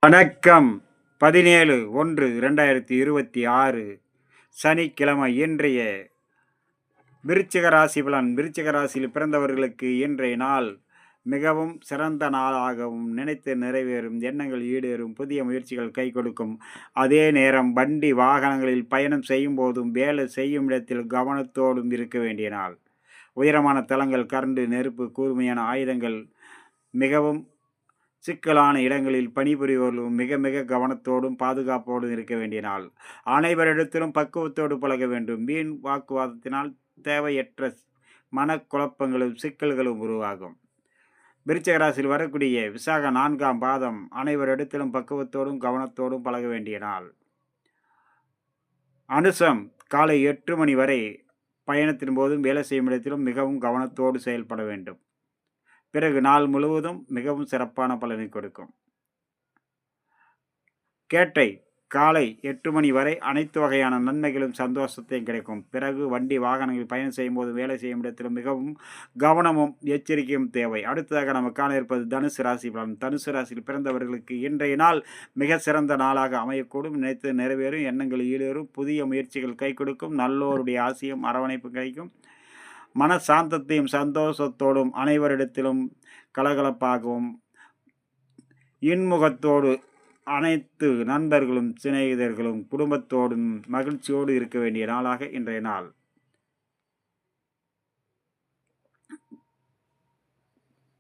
வணக்கம். 17/1/2026 சனிக்கிழமை. இன்றைய விருச்சிக ராசி பலன். விருச்சிக ராசியில் பிறந்தவர்களுக்கு இன்றைய நாள் மிகவும் சிறந்த நாளாகவும், நினைத்து நிறைவேறும் எண்ணங்கள் ஈடேறும், புதிய முயற்சிகள் கை கொடுக்கும். அதே நேரம் வண்டி வாகனங்களில் பயணம் செய்யும் போதும், வேலை செய்யும் இடத்தில் கவனத்தோடும் இருக்க வேண்டிய நாள். உயரமான தளங்கள், கரண்டு, நெருப்பு, கூர்மையான ஆயுதங்கள், மிகவும் சிக்கலான இடங்களில் பணிபுரிவோர்களும் மிக மிக கவனத்தோடும் பாதுகாப்போடும் இருக்க வேண்டிய நாள். அனைவரிடத்திலும் பக்குவத்தோடு பழக வேண்டும். வீண் வாக்குவாதத்தினால் தேவையற்ற மனக்குழப்பங்களும் சிக்கல்களும் உருவாகும். விருச்சிக ராசியில் வரக்கூடிய விசாக 4ஆம் பாதம். அனைவரிடத்திலும் பக்குவத்தோடும் கவனத்தோடும் பழக வேண்டிய நாள். அனுசம் காலை 8 மணி வரை பயணத்தின் போதும், வேலை செய்யும் இடத்திலும் மிகவும் கவனத்தோடு செயல்பட வேண்டும். பிறகு நாள் முழுவதும் மிகவும் சிறப்பான பலனை கொடுக்கும். கேட்டை காலை 8 மணி வரை அனைத்து வகையான நன்மைகளும் சந்தோஷத்தையும் கிடைக்கும். பிறகு வண்டி வாகனங்கள் பயணம் செய்யும் போது, வேலை செய்யும் இடத்திலும் மிகவும் கவனமும் எச்சரிக்கையும் தேவை. அடுத்ததாக நம்ம காண இருப்பது தனுசு ராசி பலன். தனுசு ராசியில் பிறந்தவர்களுக்கு இன்றைய நாள் மிக சிறந்த நாளாக அமையக்கூடும். நினைத்து நிறைவேறும், எண்ணங்கள் ஈடேறும், புதிய முயற்சிகள் கை கொடுக்கும், நல்லோருடைய ஆசையும் அரவணைப்பு கிடைக்கும். மன சாந்தத்தையும் சந்தோஷத்தோடும், அனைவரிடத்திலும் கலகலப்பாகவும், இன்முகத்தோடு அனைத்து நண்பர்களும், சிநேகிதர்களும், குடும்பத்தோடும் மகிழ்ச்சியோடு இருக்க வேண்டிய நாளாக இன்றைய நாள்.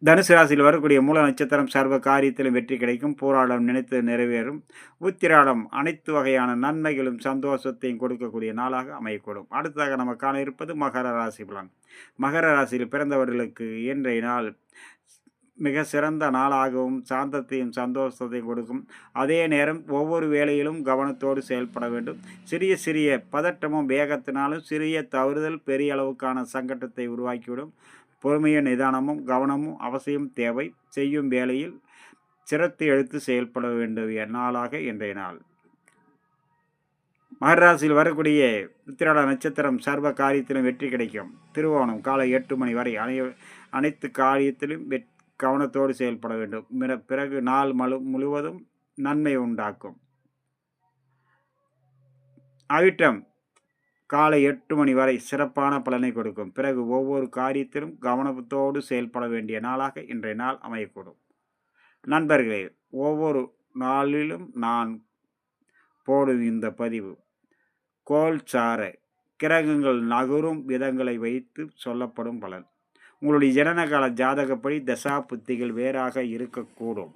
தனுசு ராசியில் வரக்கூடிய மூல நட்சத்திரம் சர்வ காரியத்திலும் வெற்றி கிடைக்கும். போராடம் நினைத்து நிறைவேறும். உத்திராடம் அனைத்து வகையான நன்மைகளும் சந்தோஷத்தையும் கொடுக்கக்கூடிய நாளாக அமையக்கூடும். அடுத்ததாக நம்ம காண இருப்பது மகர ராசி பலன். மகர ராசியில் பிறந்தவர்களுக்கு இன்றைய நாள் மிக சிறந்த நாளாகவும், சாந்தத்தையும் சந்தோஷத்தையும் கொடுக்கும். அதே நேரம் ஒவ்வொரு வேளையிலும் கவனத்தோடு செயல்பட வேண்டும். சிறிய சிறிய பதட்டமும் வேகத்தினாலும் சிறிய தவறுதல் பெரிய அளவுக்கான சங்கடத்தை உருவாக்கிவிடும். பொறுமையும் நிதானமும் கவனமும் அவசியம் தேவை. செய்யும் வேளையில் சிரத்தை எடுத்து செயல்பட வேண்டிய நாளாக இன்றைய நாள். மகர ராசியில் வரக்கூடிய உத்திராட நட்சத்திரம் சர்வ காரியத்திலும் வெற்றி கிடைக்கும். திருவோணம் காலை 8 மணி வரை அனைத்து காரியத்திலும் கவனத்தோடு செயல்பட வேண்டும். பிறகு நாள் முழுவதும் நன்மை உண்டாக்கும். அவிட்டம் காலை 8 மணி வரை சிறப்பான பலனை கொடுக்கும். பிறகு ஒவ்வொரு காரியத்திலும் கவனத்தோடு செயல்பட வேண்டிய நாளாக இன்றைய நாள் அமையக்கூடும். நண்பர்களே, ஒவ்வொரு நாளிலும் நான் போடும் இந்த பதிவு கோல்சார கிரகங்கள் நகரும் விதங்களை வைத்து சொல்லப்படும் பலன். உங்களுடைய ஜனனகால ஜாதகப்படி தசா புத்திகள் வேறாக இருக்கக்கூடும்.